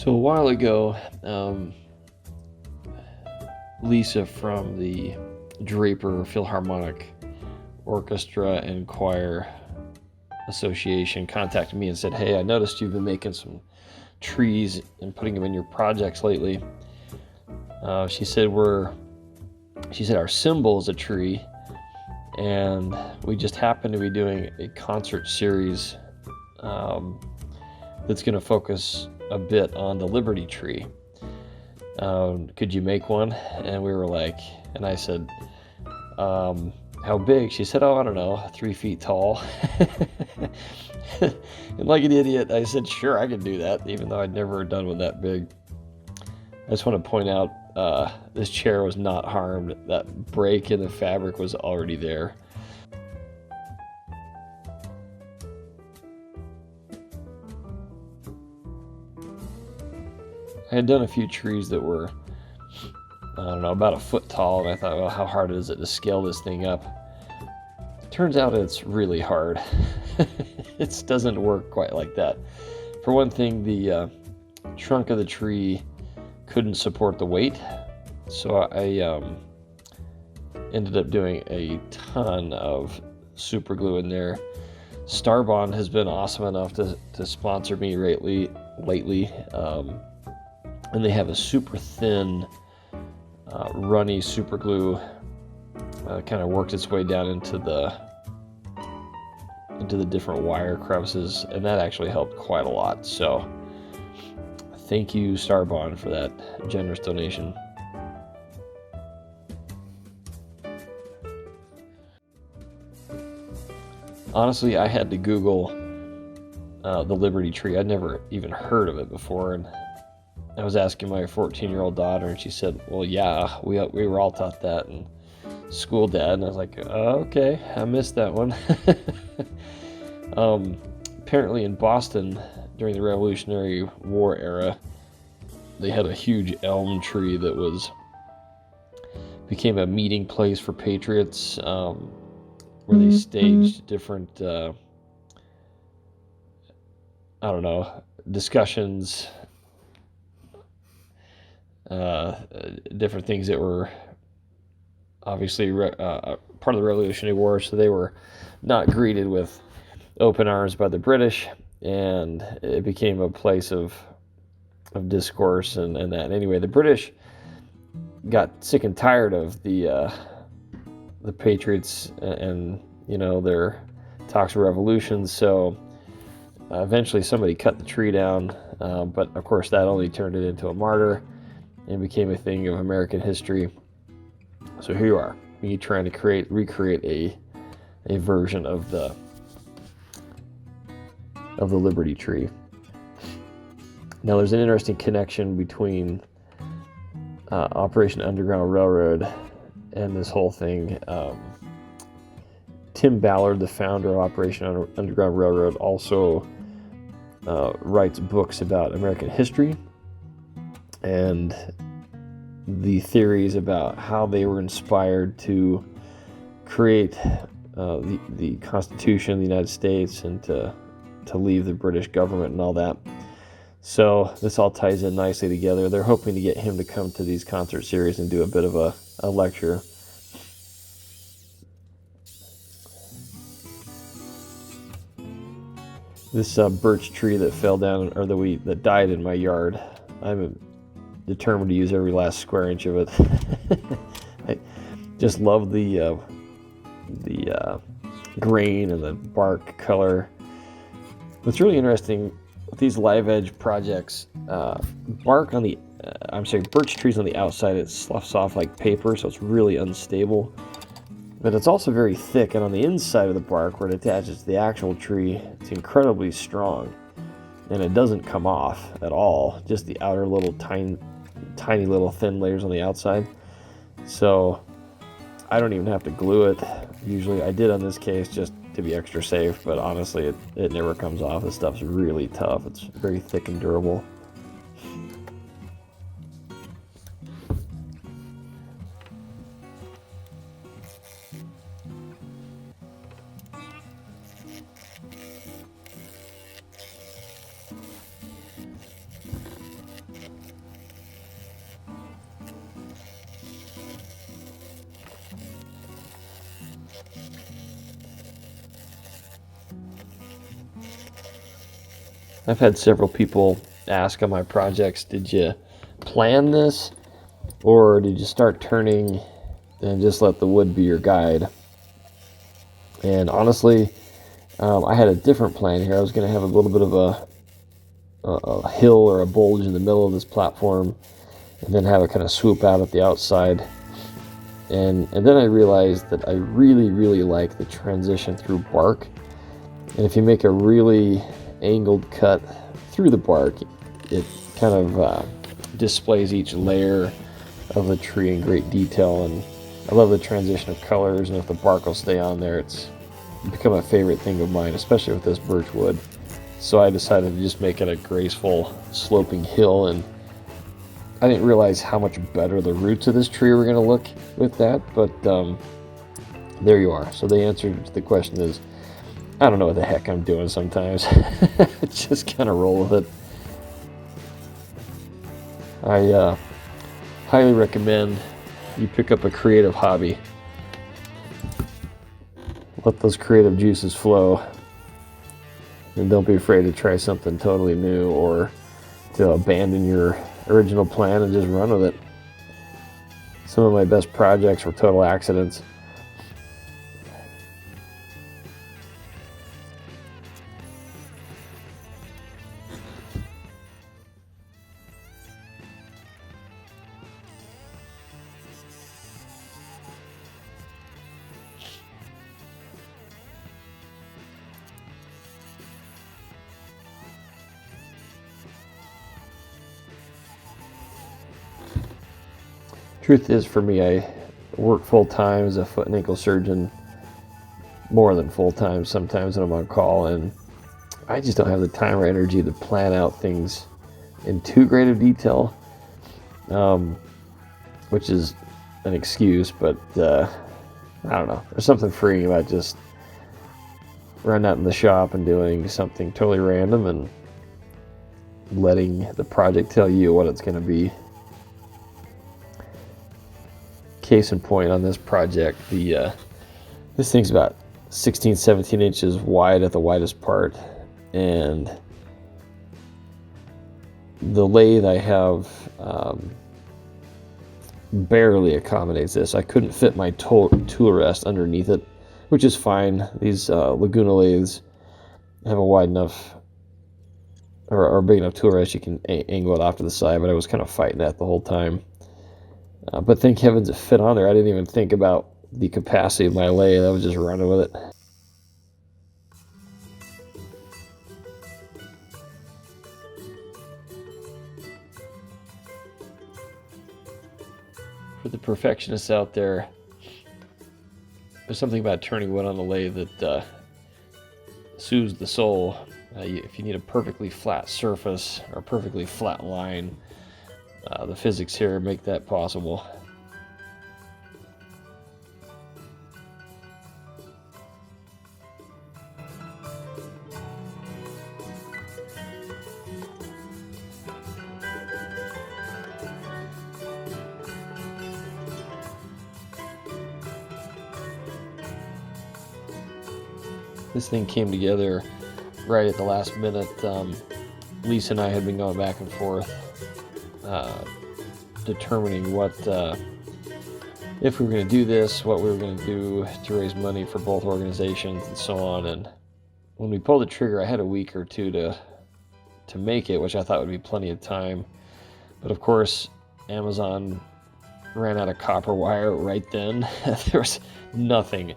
So a while ago, Lisa from the Draper Philharmonic Orchestra and Choir Association contacted me and said, "Hey, I noticed you've been making some trees and putting them in your projects lately." She said our symbol is a tree, and we just happen to be doing a concert series that's going to focus a bit on the Liberty tree. Could you make one? And we were like, and I said, how big? She said, I don't know, 3 feet tall. And like an idiot, I said, sure, I can do that, even though I'd never done one that big. I just want to point out, this chair was not harmed. That break in the fabric was already there. I had done a few trees that were, I don't know, about a foot tall, and I thought, well, how hard is it to scale this thing up? Turns out it's really hard. It doesn't work quite like that. For one thing, the trunk of the tree couldn't support the weight, so I ended up doing a ton of super glue in there. Starbond has been awesome enough to sponsor me lately. And they have a super thin, runny super glue. Kind of worked its way down into the different wire crevices, and that actually helped quite a lot. So thank you, Starbond, for that generous donation. Honestly, I had to Google the Liberty tree. I'd never even heard of it before, and I was asking my 14-year-old daughter, and she said, well, yeah, we were all taught that in school, Dad. And I was like, okay, I missed that one. Apparently in Boston, during the Revolutionary War era, they had a huge elm tree that became a meeting place for patriots, where they staged different, discussions, different things that were obviously part of the Revolutionary War, so they were not greeted with open arms by the British, and it became a place of discourse and that. Anyway, the British got sick and tired of the Patriots and their talks of revolution, so eventually somebody cut the tree down, but of course that only turned it into a martyr and became a thing of American history. So here you are, me trying to recreate a version of the Liberty tree. Now there's an interesting connection between Operation Underground Railroad and this whole thing. Tim Ballard, the founder of Operation Underground Railroad, also writes books about American history and the theories about how they were inspired to create the Constitution of the United States and to leave the British government and all that. So this all ties in nicely together. They're hoping to get him to come to these concert series and do a bit of a lecture. This birch tree that fell down, or that died in my yard, I'm determined to use every last square inch of it. I just love the grain and the bark color. What's really interesting with these live edge projects, birch trees on the outside, it sloughs off like paper, so it's really unstable. But it's also very thick, and on the inside of the bark, where it attaches to the actual tree, it's incredibly strong, and it doesn't come off at all. Just the outer little tiny little thin layers on the outside. So I don't even have to glue it. Usually I did on this case just to be extra safe, but honestly it never comes off. This stuff's really tough. It's very thick and durable. I've had several people ask on my projects, did you plan this, or did you start turning and just let the wood be your guide? And honestly, I had a different plan here. I was going to have a little bit of a hill or a bulge in the middle of this platform, and then have it kind of swoop out at the outside. And then I realized that I really, really like the transition through bark. And if you make a really angled cut through the bark, it kind of displays each layer of the tree in great detail. And I love the transition of colors, and if the bark will stay on there, it's become a favorite thing of mine, especially with this birch wood. So I decided to just make it a graceful sloping hill, and I didn't realize how much better the roots of this tree were going to look with that, but there you are. So the answer to the question is, I don't know what the heck I'm doing sometimes. Just kind of roll with it. I highly recommend you pick up a creative hobby. Let those creative juices flow, and don't be afraid to try something totally new, or to abandon your original plan and just run with it. Some of my best projects were total accidents. Truth is, for me, I work full-time as a foot and ankle surgeon, more than full-time sometimes when I'm on call, and I just don't have the time or energy to plan out things in too great of detail, which is an excuse, but I don't know. There's something freeing about just running out in the shop and doing something totally random and letting the project tell you what it's going to be. Case in point on this project, this thing's about 16, 17 inches wide at the widest part, and the lathe I have barely accommodates this. I couldn't fit my tool rest underneath it, which is fine. These Laguna lathes have a wide enough or big enough tool rest you can angle it off to the side, but I was kind of fighting that the whole time. But thank heavens it fit on there. I didn't even think about the capacity of my lathe. I was just running with it. For the perfectionists out there, there's something about turning wood on the lathe that soothes the soul. If you need a perfectly flat surface or a perfectly flat line, the physics here make that possible. This thing came together right at the last minute. Lisa and I had been going back and forth determining what if we were going to do this, what we were going to do to raise money for both organizations and so on. And when we pulled the trigger, I had a week or two to make it, which I thought would be plenty of time. But of course, Amazon ran out of copper wire right then. There was nothing.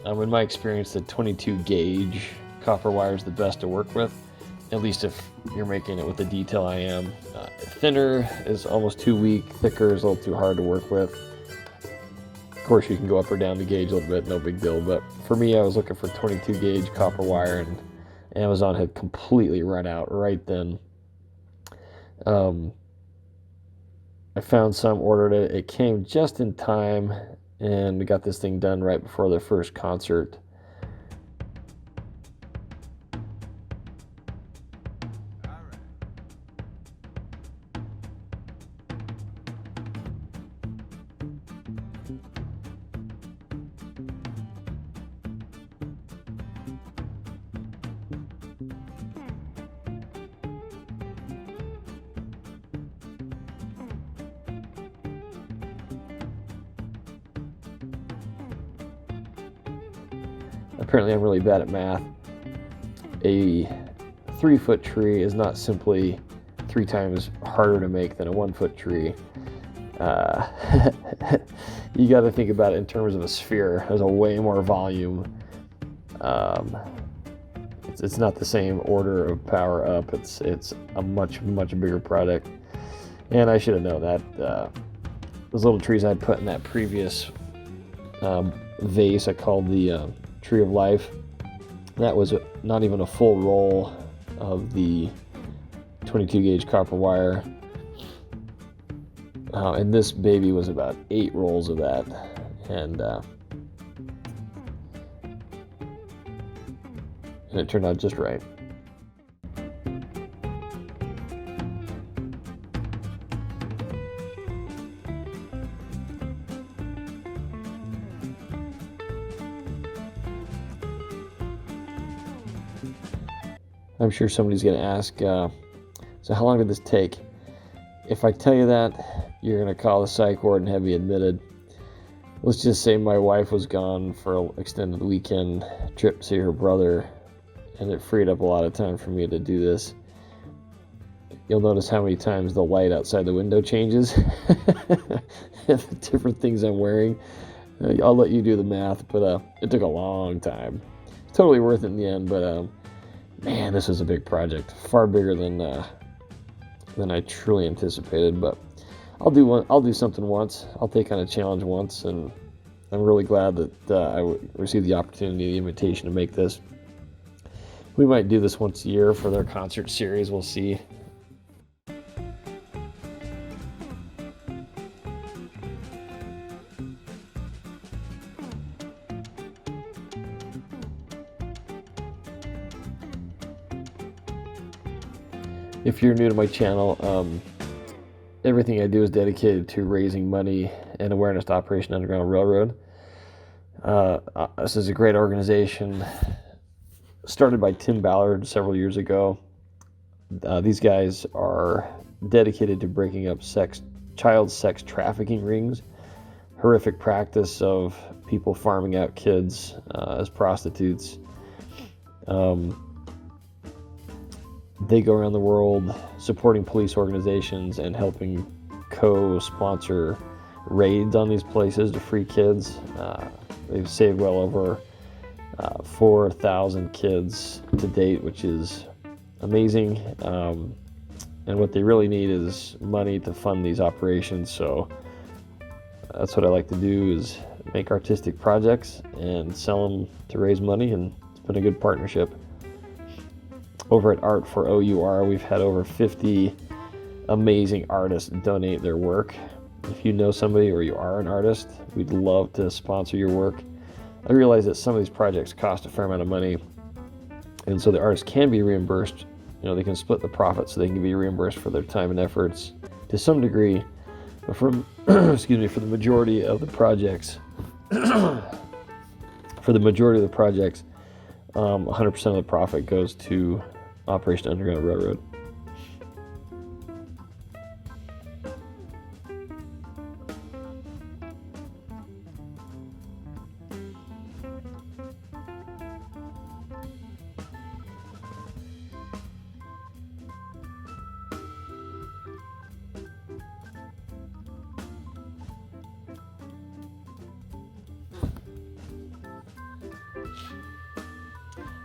In my experience, the 22 gauge copper wire is the best to work with, at least if you're making it with the detail I am. Thinner is almost too weak, thicker is a little too hard to work with. Of course, you can go up or down the gauge a little bit, no big deal, but for me, I was looking for 22 gauge copper wire, and Amazon had completely run out right then. I found some, ordered it, it came just in time, and we got this thing done right before their first concert. apparently I'm really bad at math. A 3-foot tree is not simply 3 times harder to make than a 1-foot tree. You got to think about it in terms of a sphere. There's a way more volume. It's not the same order of power up. It's a much bigger product, and I should have known that. Those little trees I'd put in that previous vase I called the Tree of Life, that was not even a full roll of the 22 gauge copper wire, and this baby was about 8 rolls of that, and it turned out just right. I'm sure somebody's going to ask, so how long did this take? If I tell you that, you're going to call the psych ward and have me admitted. Let's just say my wife was gone for an extended weekend trip to see her brother, and it freed up a lot of time for me to do this. You'll notice how many times the light outside the window changes. The different things I'm wearing. I'll let you do the math, but it took a long time. It's totally worth it in the end, but man, this was a big project, far bigger than I truly anticipated. But I'll do something once. I'll take on a challenge once, and I'm really glad that I received the opportunity, the invitation to make this. We might do this once a year for their concert series. We'll see. If you're new to my channel, everything I do is dedicated to raising money and awareness to Operation Underground Railroad. This is a great organization started by Tim Ballard several years ago. These guys are dedicated to breaking up child sex trafficking rings, horrific practice of people farming out kids as prostitutes. They go around the world supporting police organizations and helping co-sponsor raids on these places to free kids. They've saved well over 4,000 kids to date, which is amazing. And what they really need is money to fund these operations. So that's what I like to do, is make artistic projects and sell them to raise money, and it's been a good partnership. Over at Art for O.U.R, we've had over 50 amazing artists donate their work. If you know somebody or you are an artist, we'd love to sponsor your work. I realize that some of these projects cost a fair amount of money, and so the artists can be reimbursed. You know, they can split the profit so they can be reimbursed for their time and efforts to some degree. But for for the majority of the projects, 100% of the profit goes to Operation Underground Railroad.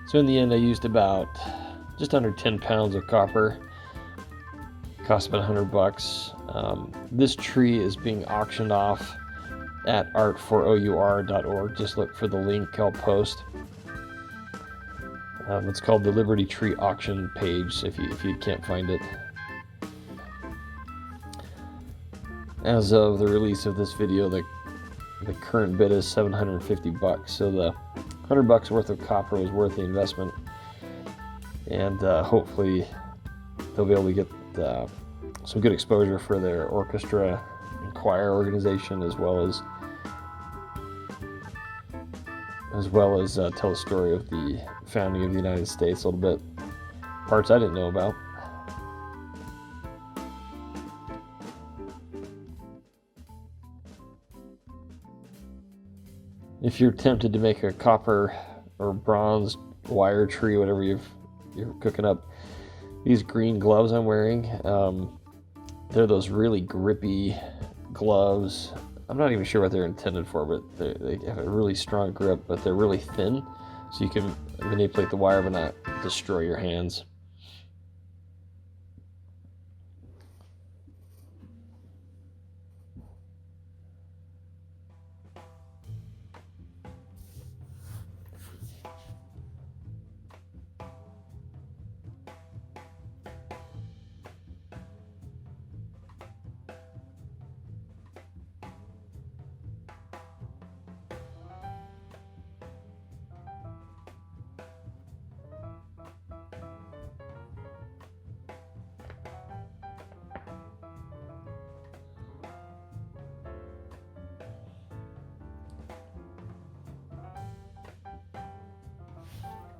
So in the end, I used just under 10 pounds of copper. Cost about $100. This tree is being auctioned off at artforour.org. Just look for the link I'll post. It's called the Liberty Tree Auction page, if you can't find it. As of the release of this video, the current bid is $750. So the $100 worth of copper was worth the investment, and hopefully they'll be able to get some good exposure for their orchestra and choir organization, as well as tell the story of the founding of the United States a little bit, parts I didn't know about. If you're tempted to make a copper or bronze wire tree, whatever you're cooking up. These green gloves I'm wearing, they're those really grippy gloves. I'm not even sure what they're intended for, but they have a really strong grip, but they're really thin, so you can manipulate the wire but not destroy your hands.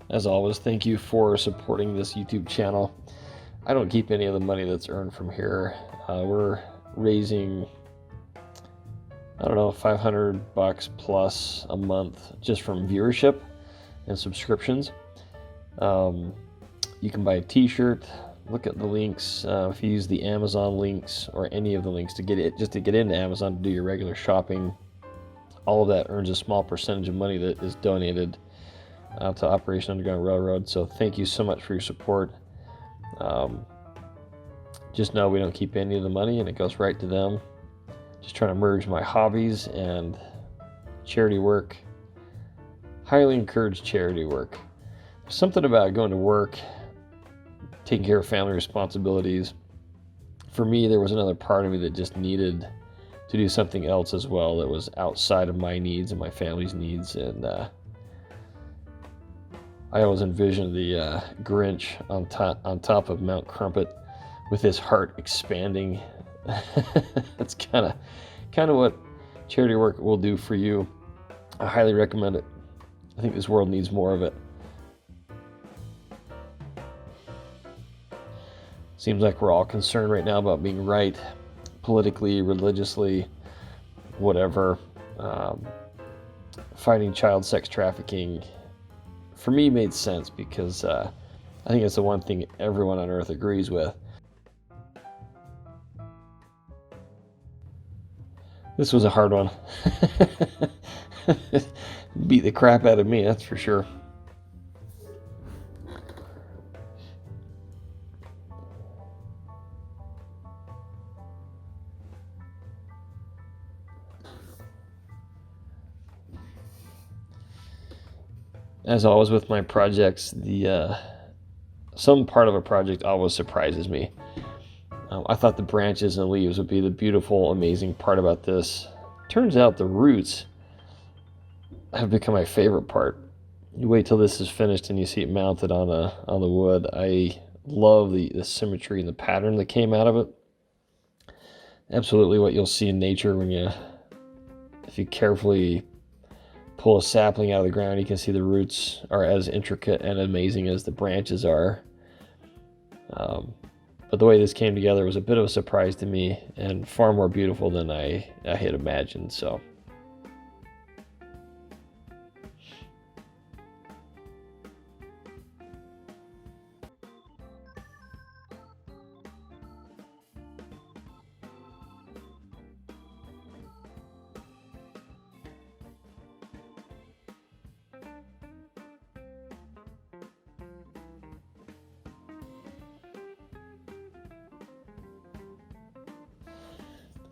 As always, thank you for supporting this YouTube channel. I don't keep any of the money that's earned from here. We're raising, I don't know, $500 plus a month just from viewership and subscriptions. You can buy a t-shirt. Look at the links. If you use the Amazon links or any of the links to get it, just to get into Amazon to do your regular shopping, all of that earns a small percentage of money that is donated to Operation Underground Railroad. So thank you so much for your support. Just know we don't keep any of the money, and it goes right to them. Just trying to merge my hobbies and charity work. Highly encourage charity work. There's something about going to work, taking care of family responsibilities. For me, there was another part of me that just needed to do something else as well that was outside of my needs and my family's needs. And I always envisioned the Grinch on top of Mount Crumpet with his heart expanding. That's kind of what charity work will do for you. I highly recommend it. I think this world needs more of it. Seems like we're all concerned right now about being right, politically, religiously, whatever. Fighting child sex trafficking, for me, made sense because I think it's the one thing everyone on earth agrees with. This was a hard one. Beat the crap out of me, that's for sure. As always with my projects, some part of a project always surprises me. I thought the branches and leaves would be the beautiful, amazing part about this. Turns out the roots have become my favorite part. You wait till this is finished and you see it mounted on the wood. I love the symmetry and the pattern that came out of it. Absolutely what you'll see in nature if you carefully pull a sapling out of the ground, you can see the roots are as intricate and amazing as the branches are. But the way this came together was a bit of a surprise to me and far more beautiful than I had imagined. So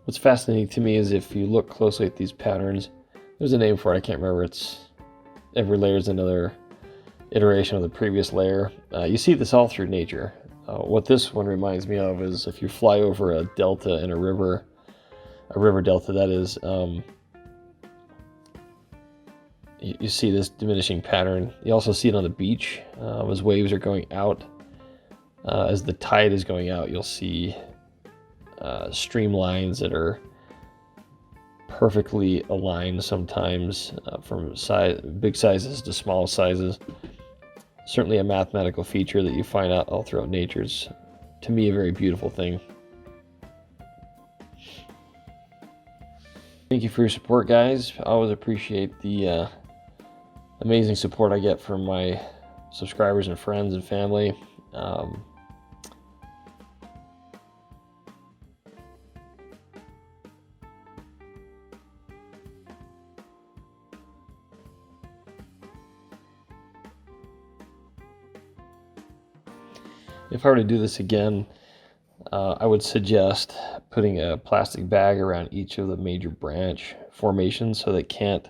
what's fascinating to me is if you look closely at these patterns, there's a name for it, I can't remember. It's every layer is another iteration of the previous layer. You see this all through nature. What this one reminds me of is if you fly over a delta in a river delta, that is, you see this diminishing pattern. You also see it on the beach as waves are going out. As the tide is going out, you'll see streamlines that are perfectly aligned sometimes, from big sizes to small sizes. Certainly a mathematical feature that you find out all throughout nature. Is, to me, a very beautiful thing. Thank you for your support, guys. I always appreciate the amazing support I get from my subscribers and friends and family. If I were to do this again, I would suggest putting a plastic bag around each of the major branch formations so they can't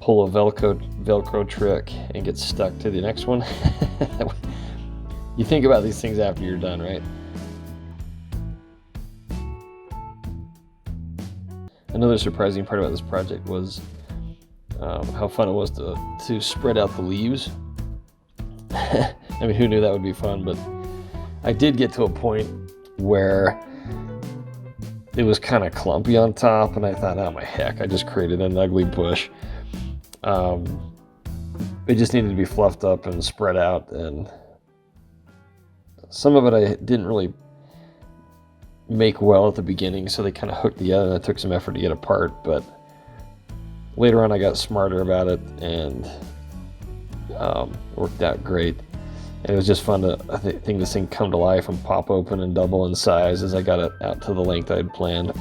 pull a Velcro trick and get stuck to the next one. You think about these things after you're done, right? Another surprising part about this project was how fun it was to spread out the leaves. I mean, who knew that would be fun? But I did get to a point where it was kind of clumpy on top, and I thought, oh my heck, I just created an ugly bush. It just needed to be fluffed up and spread out, and some of it I didn't really make well at the beginning, so they kind of hooked together, and it took some effort to get apart, but later on I got smarter about it, and worked out great. And it was just fun to, I think, this thing come to life and pop open and double in size as I got it out to the length I had planned.